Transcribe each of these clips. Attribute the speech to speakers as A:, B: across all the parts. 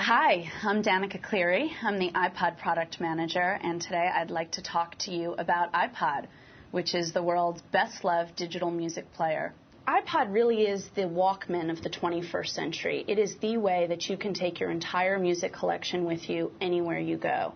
A: Hi, I'm Danica Cleary. I'm the iPod product manager, and today I'd like to talk to you about iPod, which is the world's best-loved digital music player. iPod really is the Walkman of the 21st century. It is the way that you can take your entire music collection with you anywhere you go.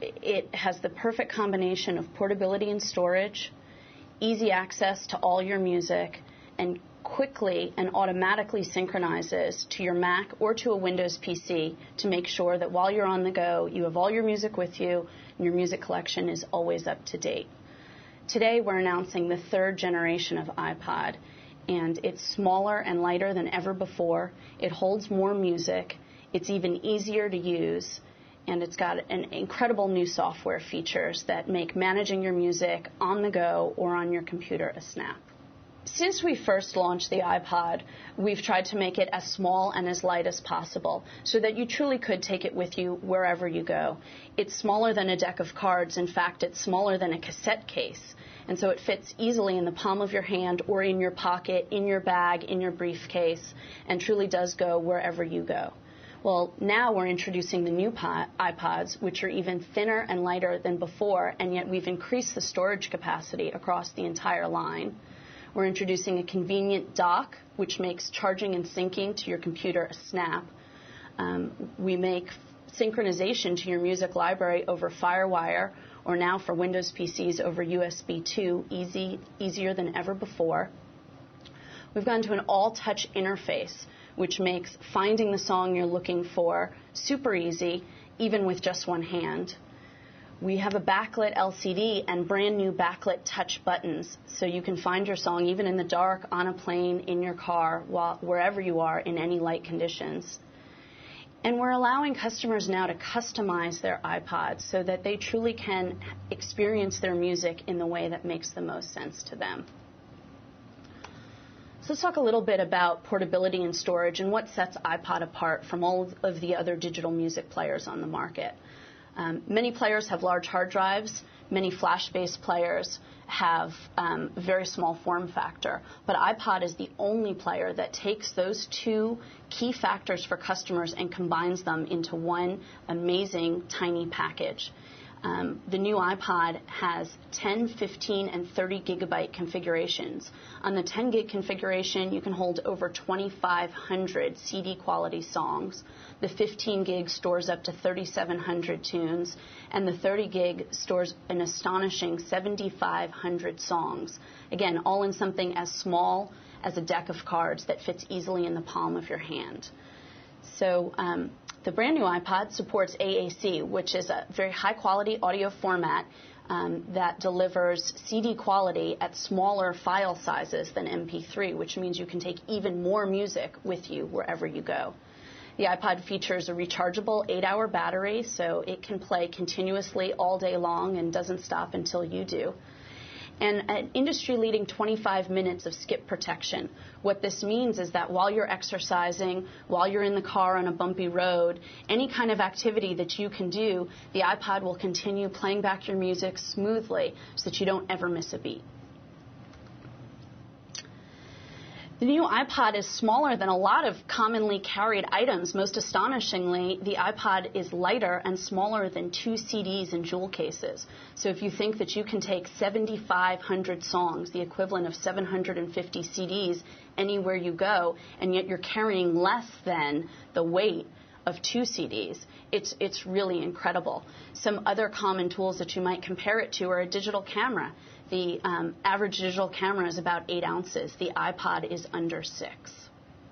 A: It has the perfect combination of portability and storage, easy access to all your music, and quickly and automatically synchronizes to your Mac or to a Windows PC to make sure that while you're on the go, you have all your music with you and your music collection is always up to date. Today, we're announcing the third generation of iPod, and it's smaller and lighter than ever before. It holds more music. It's even easier to use, and it's got an incredible new software features that make managing your music on the go or on your computer a snap. Since we first launched the iPod, we've tried to make it as small and as light as possible so that you truly could take it with you wherever you go. It's smaller than a deck of cards. In fact, it's smaller than a cassette case. And so it fits easily in the palm of your hand or in your pocket, in your bag, in your briefcase, and truly does go wherever you go. Well, now we're introducing the new iPods, which are even thinner and lighter than before, and yet we've increased the storage capacity across the entire line. We're introducing a convenient dock, which makes charging and syncing to your computer a snap. We make synchronization to your music library over FireWire, or now for Windows PCs over USB 2, easier than ever before. We've gone to an all-touch interface, which makes finding the song you're looking for super easy, even with just one hand. We have a backlit LCD and brand new backlit touch buttons, so you can find your song even in the dark, on a plane, in your car, wherever you are in any light conditions. And we're allowing customers now to customize their iPods so that they truly can experience their music in the way that makes the most sense to them. So let's talk a little bit about portability and storage and what sets iPod apart from all of the other digital music players on the market. Many players have large hard drives. Many flash-based players have a very small form factor. But iPod is the only player that takes those two key factors for customers and combines them into one amazing tiny package. The new iPod has 10, 15, and 30 gigabyte configurations. On the 10 gig configuration, you can hold over 2,500 CD quality songs. The 15 gig stores up to 3,700 tunes, and the 30 gig stores an astonishing 7,500 songs. Again, all in something as small as a deck of cards that fits easily in the palm of your hand. So the brand new iPod supports AAC, which is a very high-quality audio format that delivers CD quality at smaller file sizes than MP3, which means you can take even more music with you wherever you go. The iPod features a rechargeable 8-hour battery, so it can play continuously all day long and doesn't stop until you do. And an industry-leading 25 minutes of skip protection. What this means is that while you're exercising, while you're in the car on a bumpy road, any kind of activity that you can do, the iPod will continue playing back your music smoothly so that you don't ever miss a beat. The new iPod is smaller than a lot of commonly carried items. Most astonishingly, the iPod is lighter and smaller than 2 CDs in jewel cases. So if you think that you can take 7,500 songs, the equivalent of 750 CDs, anywhere you go, and yet you're carrying less than the weight of 2 CDs, it's really incredible. Some other common tools that you might compare it to are a digital camera. The average digital camera is about 8 ounces. The iPod is under 6.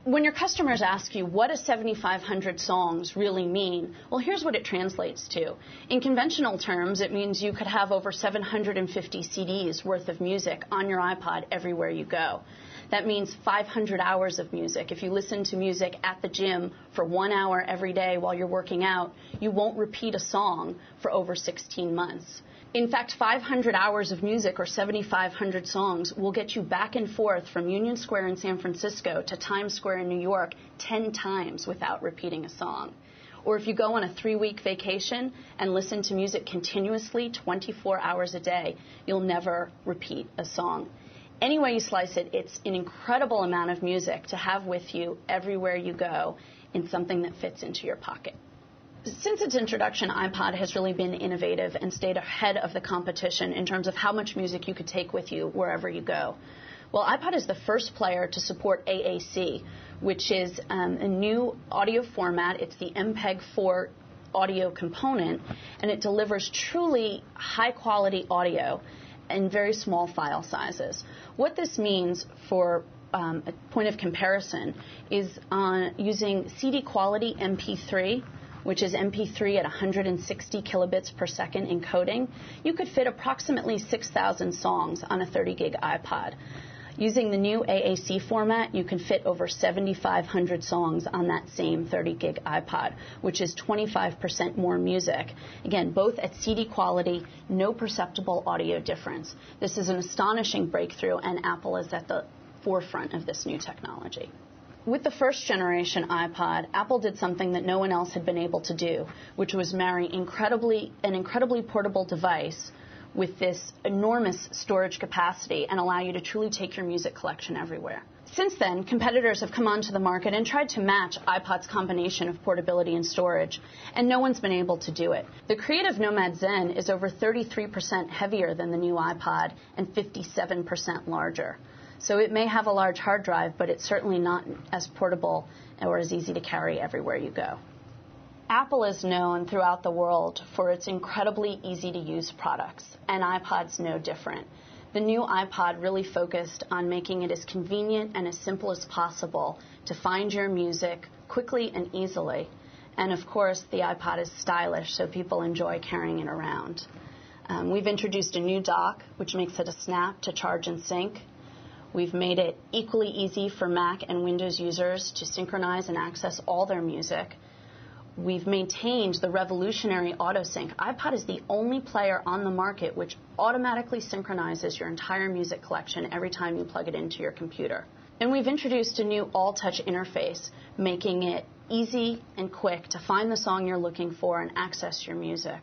A: When your customers ask you, what does 7,500 songs really mean? Well, here's what it translates to. In conventional terms, it means you could have over 750 CDs worth of music on your iPod everywhere you go. That means 500 hours of music. If you listen to music at the gym for 1 hour every day while you're working out, you won't repeat a song for over 16 months. In fact, 500 hours of music or 7,500 songs will get you back and forth from Union Square in San Francisco to Times Square in New York 10 times without repeating a song. Or if you go on a 3-week vacation and listen to music continuously 24 hours a day, you'll never repeat a song. Any way you slice it, it's an incredible amount of music to have with you everywhere you go in something that fits into your pocket. Since its introduction, iPod has really been innovative and stayed ahead of the competition in terms of how much music you could take with you wherever you go. Well, iPod is the first player to support AAC, which is a new audio format. It's the MPEG-4 audio component, and it delivers truly high-quality audio in very small file sizes. What this means for a point of comparison is using CD quality MP3, which is MP3 at 160 kilobits per second encoding, you could fit approximately 6,000 songs on a 30-gig iPod. Using the new AAC format, you can fit over 7,500 songs on that same 30-gig iPod, which is 25% more music. Again, both at CD quality, no perceptible audio difference. This is an astonishing breakthrough, and Apple is at the forefront of this new technology. With the first generation iPod, Apple did something that no one else had been able to do, which was marry an incredibly portable device with this enormous storage capacity and allow you to truly take your music collection everywhere. Since then, competitors have come onto the market and tried to match iPod's combination of portability and storage, and no one's been able to do it. The Creative Nomad Zen is over 33% heavier than the new iPod and 57% larger. So it may have a large hard drive, but it's certainly not as portable or as easy to carry everywhere you go. Apple is known throughout the world for its incredibly easy-to-use products, and iPod's no different. The new iPod really focused on making it as convenient and as simple as possible to find your music quickly and easily. And of course, the iPod is stylish, so people enjoy carrying it around. We've introduced a new dock, which makes it a snap to charge and sync. We've made it equally easy for Mac and Windows users to synchronize and access all their music. We've maintained the revolutionary AutoSync. iPod is the only player on the market which automatically synchronizes your entire music collection every time you plug it into your computer. And we've introduced a new all-touch interface, making it easy and quick to find the song you're looking for and access your music.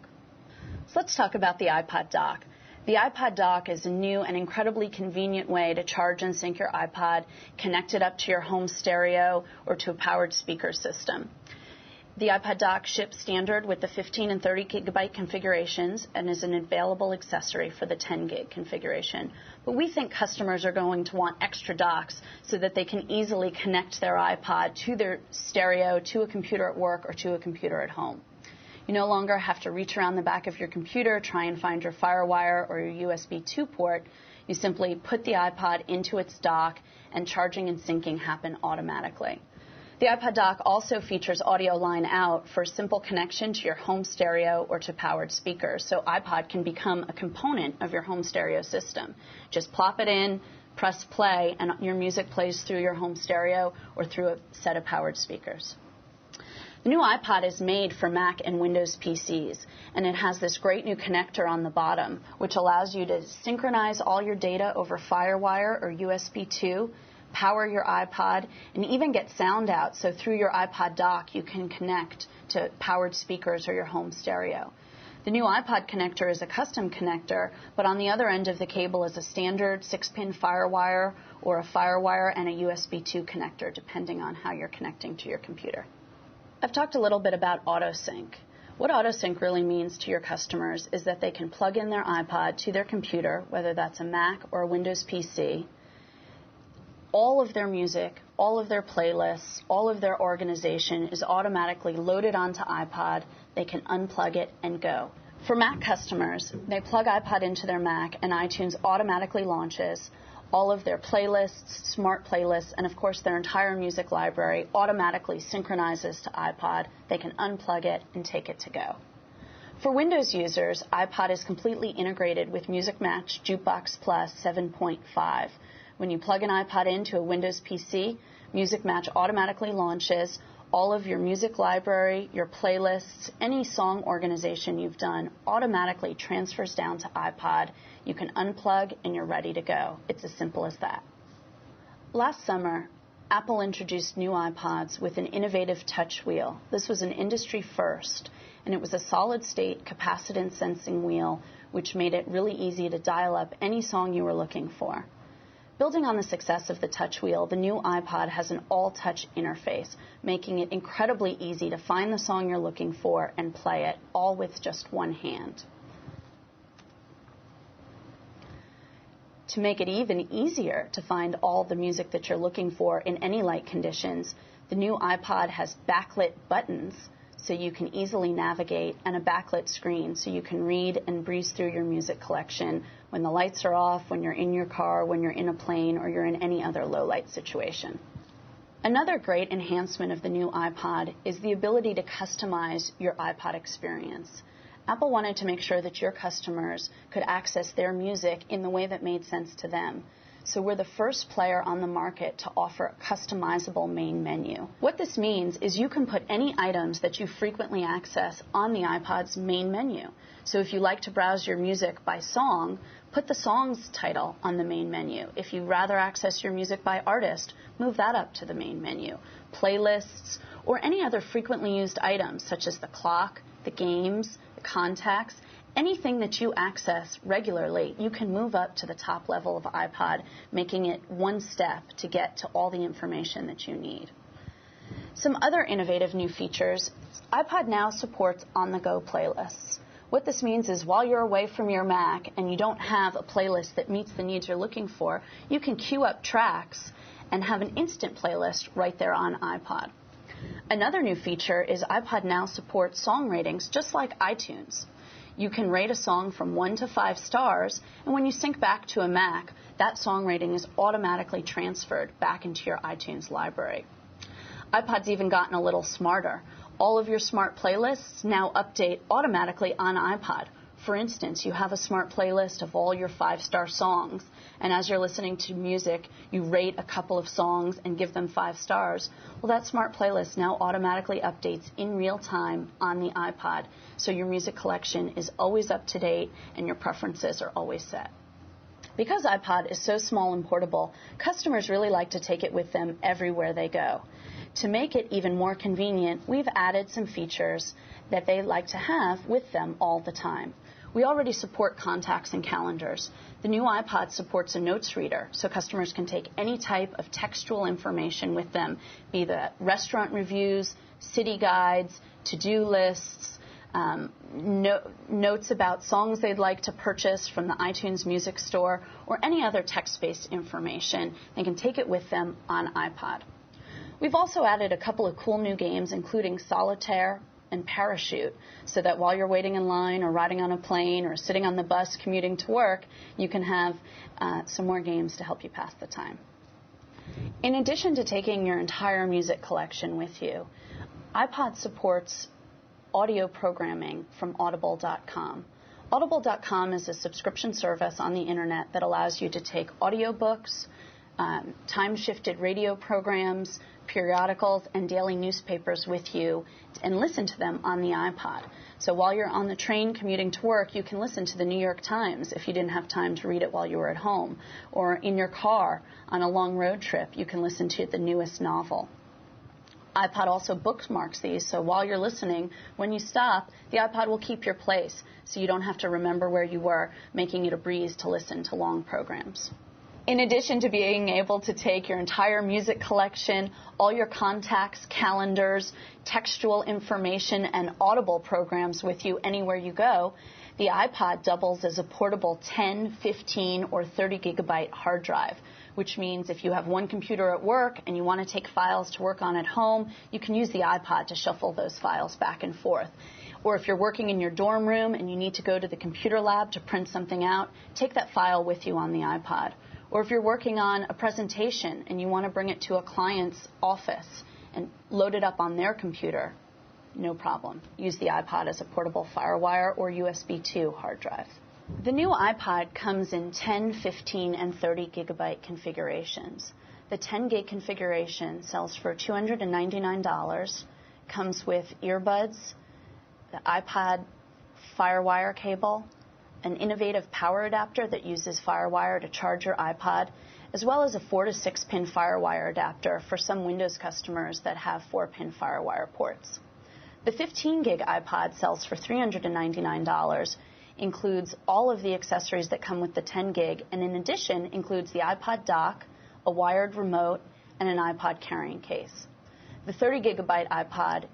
A: So let's talk about the iPod dock. The iPod dock is a new and incredibly convenient way to charge and sync your iPod, connect it up to your home stereo or to a powered speaker system. The iPod dock ships standard with the 15 and 30 gigabyte configurations and is an available accessory for the 10 gig configuration. But we think customers are going to want extra docks so that they can easily connect their iPod to their stereo, to a computer at work, or to a computer at home. You no longer have to reach around the back of your computer, try and find your FireWire or your USB 2 port. You simply put the iPod into its dock, and charging and syncing happen automatically. The iPod dock also features audio line out for simple connection to your home stereo or to powered speakers, so iPod can become a component of your home stereo system. Just plop it in, press play, and your music plays through your home stereo or through a set of powered speakers. The new iPod is made for Mac and Windows PCs, and it has this great new connector on the bottom, which allows you to synchronize all your data over FireWire or USB 2, power your iPod, and even get sound out. So through your iPod dock, you can connect to powered speakers or your home stereo. The new iPod connector is a custom connector, but on the other end of the cable is a standard 6-pin FireWire or a FireWire and a USB 2 connector, depending on how you're connecting to your computer. I've talked a little bit about AutoSync. What AutoSync really means to your customers is that they can plug in their iPod to their computer, whether that's a Mac or a Windows PC. All of their music, all of their playlists, all of their organization is automatically loaded onto iPod. They can unplug it and go. For Mac customers, they plug iPod into their Mac and iTunes automatically launches. All of their playlists, smart playlists, and of course their entire music library automatically synchronizes to iPod. They can unplug it and take it to go. For Windows users, iPod is completely integrated with Music Match Jukebox Plus 7.5. When you plug an iPod into a Windows PC, Music Match automatically launches. All of your music library, your playlists, any song organization you've done automatically transfers down to iPod. You can unplug and you're ready to go. It's as simple as that. Last summer, Apple introduced new iPods with an innovative touch wheel. This was an industry first, and it was a solid-state capacitance sensing wheel, which made it really easy to dial up any song you were looking for. Building on the success of the touch wheel, the new iPod has an all-touch interface, making it incredibly easy to find the song you're looking for and play it, all with just one hand. To make it even easier to find all the music that you're looking for in any light conditions, the new iPod has backlit buttons so you can easily navigate, and a backlit screen so you can read and breeze through your music collection when the lights are off, when you're in your car, when you're in a plane, or you're in any other low-light situation. Another great enhancement of the new iPod is the ability to customize your iPod experience. Apple wanted to make sure that your customers could access their music in the way that made sense to them. So we're the first player on the market to offer a customizable main menu. What this means is you can put any items that you frequently access on the iPod's main menu. So if you like to browse your music by song, put the song's title on the main menu. If you'd rather access your music by artist, move that up to the main menu. Playlists, or any other frequently used items such as the clock, the games, the contacts, anything that you access regularly, you can move up to the top level of iPod, making it one step to get to all the information that you need. Some other innovative new features, iPod now supports on-the-go playlists. What this means is while you're away from your Mac and you don't have a playlist that meets the needs you're looking for, you can queue up tracks and have an instant playlist right there on iPod. Another new feature is iPod now supports song ratings just like iTunes. You can rate a song from 1 to 5 stars, and when you sync back to a Mac, that song rating is automatically transferred back into your iTunes library. iPod's even gotten a little smarter. All of your smart playlists now update automatically on iPod. For instance, you have a smart playlist of all your 5-star songs, and as you're listening to music, you rate a couple of songs and give them 5 stars. Well, that smart playlist now automatically updates in real time on the iPod, so your music collection is always up to date and your preferences are always set. Because iPod is so small and portable, customers really like to take it with them everywhere they go. To make it even more convenient, we've added some features that they like to have with them all the time. We already support contacts and calendars. The new iPod supports a notes reader, so customers can take any type of textual information with them, be that restaurant reviews, city guides, to-do lists, notes about songs they'd like to purchase from the iTunes Music Store, or any other text-based information. They can take it with them on iPod. We've also added a couple of cool new games, including Solitaire and Parachute, so that while you're waiting in line or riding on a plane or sitting on the bus commuting to work, you can have some more games to help you pass the time. In addition to taking your entire music collection with you, iPod supports audio programming from Audible.com. Audible.com is a subscription service on the internet that allows you to take audiobooks, time-shifted radio programs, periodicals, and daily newspapers with you and listen to them on the iPod. So while you're on the train commuting to work, you can listen to the New York Times if you didn't have time to read it while you were at home. Or in your car on a long road trip, you can listen to the newest novel. iPod also bookmarks these, so while you're listening, when you stop, the iPod will keep your place, so you don't have to remember where you were, making it a breeze to listen to long programs. In addition to being able to take your entire music collection, all your contacts, calendars, textual information, and Audible programs with you anywhere you go, the iPod doubles as a portable 10, 15, or 30 gigabyte hard drive, which means if you have one computer at work and you want to take files to work on at home, you can use the iPod to shuffle those files back and forth. Or if you're working in your dorm room and you need to go to the computer lab to print something out, take that file with you on the iPod. Or if you're working on a presentation and you want to bring it to a client's office and load it up on their computer, no problem. Use the iPod as a portable FireWire or USB 2 hard drive. The new iPod comes in 10, 15, and 30 gigabyte configurations. The 10 gig configuration sells for $299, comes with earbuds, the iPod FireWire cable, an innovative power adapter that uses FireWire to charge your iPod, as well as a 4 to 6 pin FireWire adapter for some Windows customers that have 4-pin FireWire ports. The 15 gig iPod sells for $399. includes all of the accessories that come with the 10 gig, and in addition includes the iPod dock, a wired remote, and an iPod carrying case. The 30 gigabyte iPod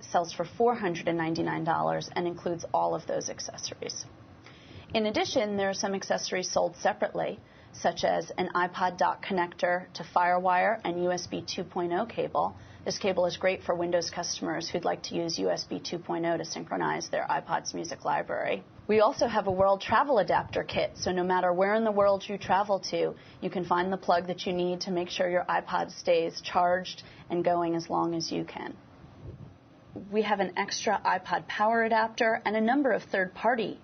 A: sells for $499 and includes all of those accessories. In addition, there are some accessories sold separately, such as an iPod dock connector to FireWire and USB 2.0 cable. This cable is great for Windows customers who'd like to use USB 2.0 to synchronize their iPod's music library. We also have a world travel adapter kit, so no matter where in the world you travel to, you can find the plug that you need to make sure your iPod stays charged and going as long as you can. We have an extra iPod power adapter and a number of third-party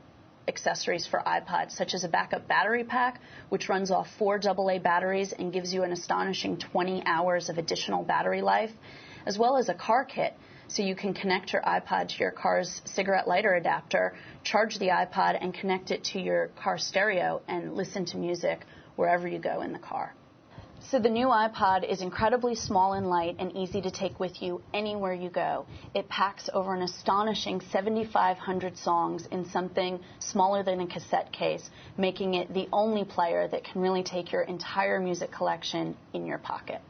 A: accessories for iPod, such as a backup battery pack, which runs off 4 AA batteries and gives you an astonishing 20 hours of additional battery life, as well as a car kit, so you can connect your iPod to your car's cigarette lighter adapter, charge the iPod, and connect it to your car stereo and listen to music wherever you go in the car. So the new iPod is incredibly small and light and easy to take with you anywhere you go. It packs over an astonishing 7,500 songs in something smaller than a cassette case, making it the only player that can really take your entire music collection in your pocket.